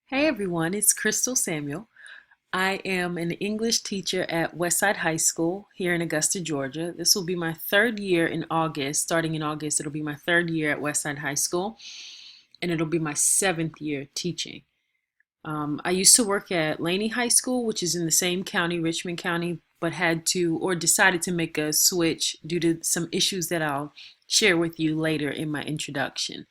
Hey everyone, it's Krystal Samuel. I am an English teacher at Westside High School here in Augusta, Georgia. This will be my third year in August. Starting in August, it'll be my third year at Westside High School, and it'll be my seventh year teaching. I used to work at Laney High School, which is in the same county, Richmond County, but had to or decided to make a switch due to some issues that I'll share with you later in my introduction.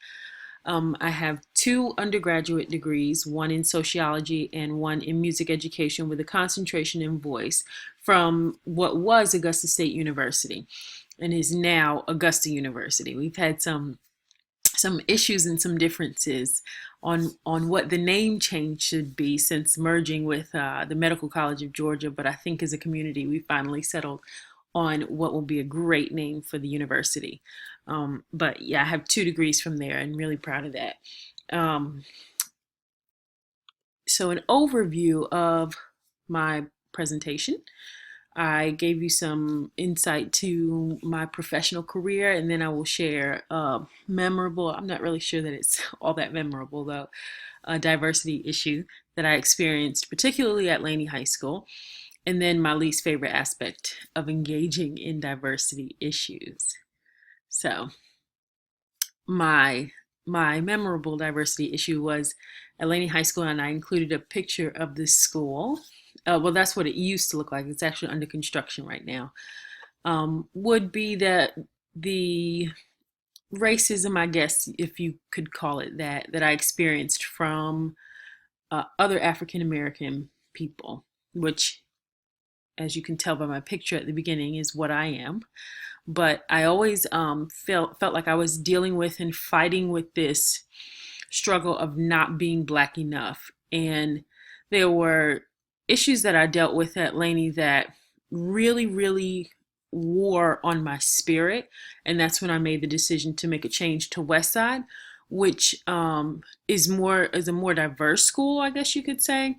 I have two undergraduate degrees, one in sociology and one in music education with a concentration in voice from what was Augusta State University and is now Augusta University. We've had some issues and some differences on what the name change should be since merging with the Medical College of Georgia, but I think as a community we finally settled on what will be a great name for the university. But yeah, I have two degrees from there and really proud of that. Um, so an overview of my presentation. I gave you some insight to my professional career, and then I will share a memorable, I'm not really sure that it's all that memorable though, a diversity issue that I experienced, particularly at Laney High School, and then my least favorite aspect of engaging in diversity issues. So my my memorable diversity issue was at Laney High School, and I included a picture of the school. Well, that's what it used to look like. It's actually under construction right now. Would be that the racism, I guess, if you could call it that, that I experienced from other African American people, which, as you can tell by my picture at the beginning, is what I am. But I always felt like I was dealing with and fighting with this struggle of not being black enough. And there were issues that I dealt with at Laney that really wore on my spirit. And that's when I made the decision to make a change to Westside, which is a more diverse school, I guess you could say.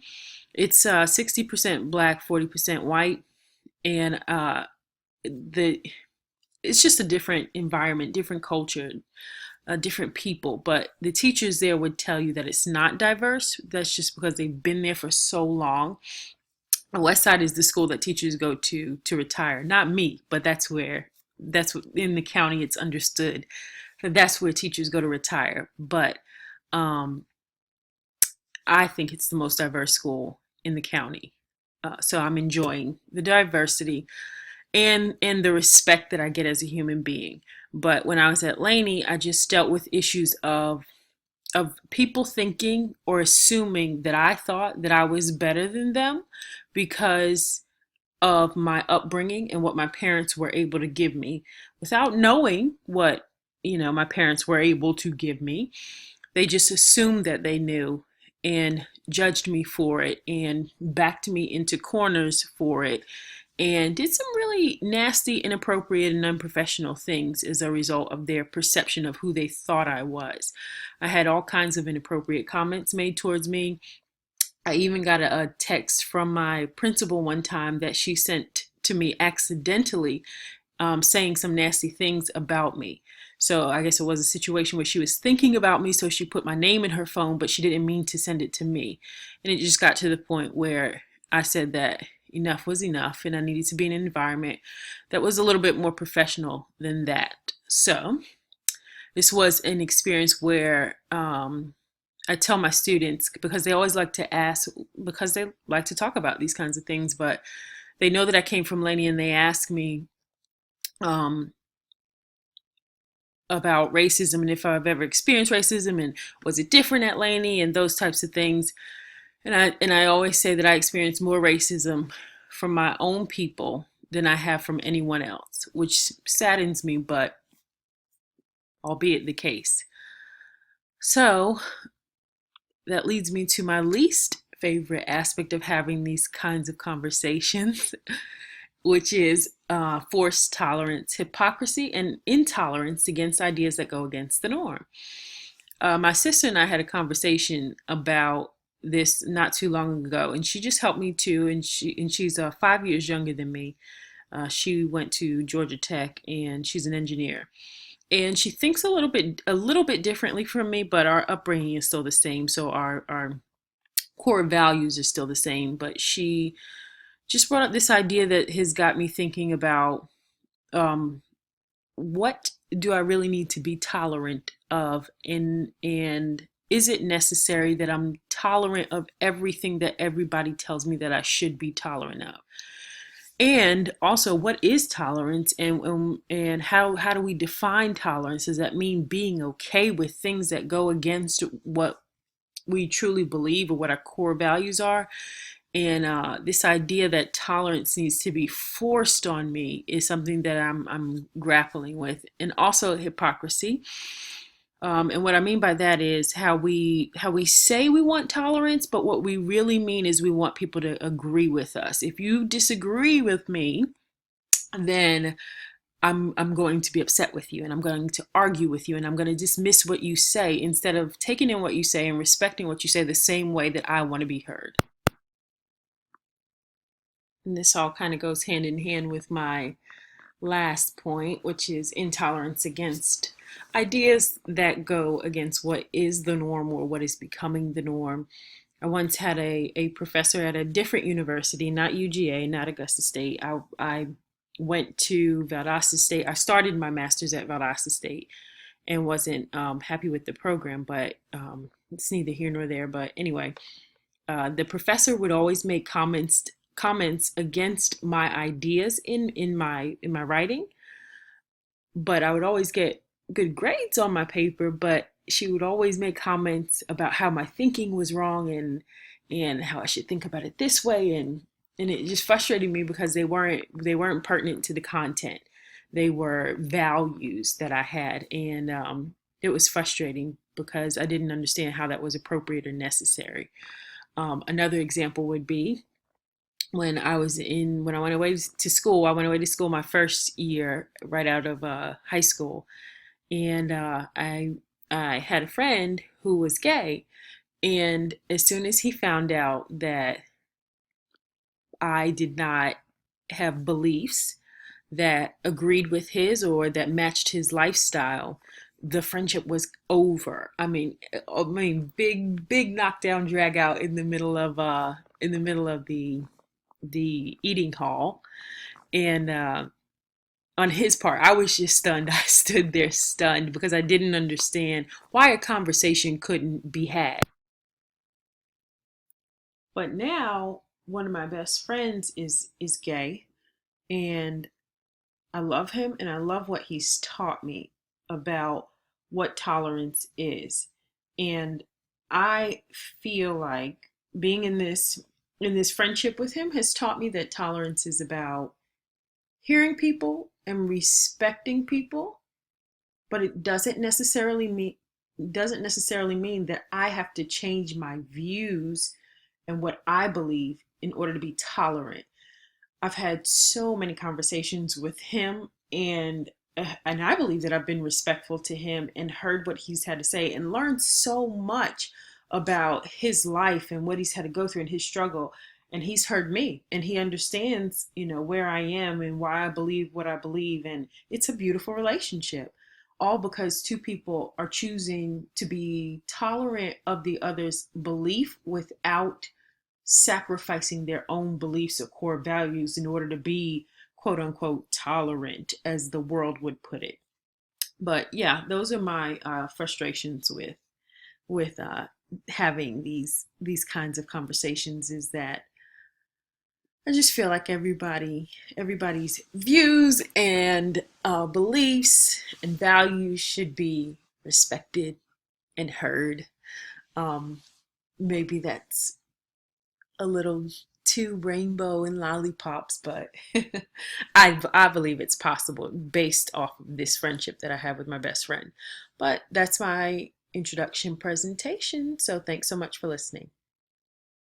It's 60% black, 40% white, and the it's just a different environment, different culture, different people. But the teachers there would tell you that it's not diverse. That's just because they've been there for so long. Westside is the school that teachers go to retire. Not me, but that's what in the county it's understood. So that's where teachers go to retire. But um, I think it's the most diverse school in the county. So I'm enjoying the diversity and the respect that I get as a human being. But when I was at Laney, I just dealt with issues of people thinking or assuming that I thought that I was better than them because of my upbringing and what my parents were able to give me without knowing what, my parents were able to give me. They just assumed that they knew and judged me for it and backed me into corners for it and did some really nasty, inappropriate, and unprofessional things as a result of their perception of who they thought I was. I had all kinds of inappropriate comments made towards me. I even got a text from my principal one time that she sent to me accidentally, saying some nasty things about me. So I guess it was a situation where she was thinking about me, so she put my name in her phone, but she didn't mean to send it to me. And it just got to the point where I said that enough was enough and I needed to be in an environment that was a little bit more professional than that. So this was an experience where I tell my students, because they always like to ask, because they like to talk about these kinds of things, but they know that I came from Laney and they ask me um, about racism and if I've ever experienced racism and was it different at Laney and those types of things. And I always say that I experienced more racism from my own people than I have from anyone else, which saddens me, but albeit the case. So that leads me to my least favorite aspect of having these kinds of conversations, which is forced tolerance, hypocrisy, and intolerance against ideas that go against the norm. My sister and I had a conversation about this not too long ago, and she just helped me too. And she's 5 years younger than me. She went to Georgia Tech, and she's an engineer. And she thinks a little bit differently from me, but our upbringing is still the same. So our core values are still the same, but she just brought up this idea that has got me thinking about um, what do I really need to be tolerant of, and is it necessary that I'm tolerant of everything that everybody tells me that I should be tolerant of? And also, what is tolerance, and how do we define tolerance? Does that mean being okay with things that go against what we truly believe or what our core values are? And this idea that tolerance needs to be forced on me is something that I'm grappling with. And also hypocrisy. And what I mean by that is how we say we want tolerance, but what we really mean is we want people to agree with us. If you disagree with me, then I'm going to be upset with you, and I'm going to argue with you, and I'm going to dismiss what you say instead of taking in what you say and respecting what you say the same way that I want to be heard. And this all kind of goes hand in hand with my last point, which is intolerance against ideas that go against what is the norm or what is becoming the norm. I once had a professor at a different university, not UGA, not Augusta State. I went to Valdosta State. I started my master's at Valdosta State and wasn't happy with the program, but it's neither here nor there. But anyway, the professor would always make comments against my ideas in my writing, but I would always get good grades on my paper. But she would always make comments about how my thinking was wrong, and how I should think about it this way, and it just frustrated me because they weren't pertinent to the content. They were values that I had, and it was frustrating because I didn't understand how that was appropriate or necessary. Another example would be when I went away to school. I went away to school my first year right out of high school, and I had a friend who was gay, and as soon as he found out that I did not have beliefs that agreed with his or that matched his lifestyle, the friendship was over. I mean, big knockdown, drag out in the middle of the eating hall, and on his part, I was just stunned. I stood there stunned because I didn't understand why a conversation couldn't be had. But now one of my best friends is gay, and I love him, and I love what he's taught me about what tolerance is. And I feel like being in this friendship with him has taught me that tolerance is about hearing people and respecting people, but it doesn't necessarily mean that I have to change my views and what I believe in order to be tolerant. I've had so many conversations with him, and I believe that I've been respectful to him and heard what he's had to say and learned so much about his life and what he's had to go through and his struggle. And he's heard me, and he understands, where I am and why I believe what I believe. And it's a beautiful relationship, all because two people are choosing to be tolerant of the other's belief without sacrificing their own beliefs or core values in order to be quote unquote tolerant, as the world would put it. But yeah, those are my frustrations with having these kinds of conversations, is that I just feel like everybody's views and beliefs and values should be respected and heard. Um, Maybe that's a little too rainbow and lollipops, but I believe it's possible based off of this friendship that I have with my best friend. But that's my introduction presentation. So thanks so much for listening.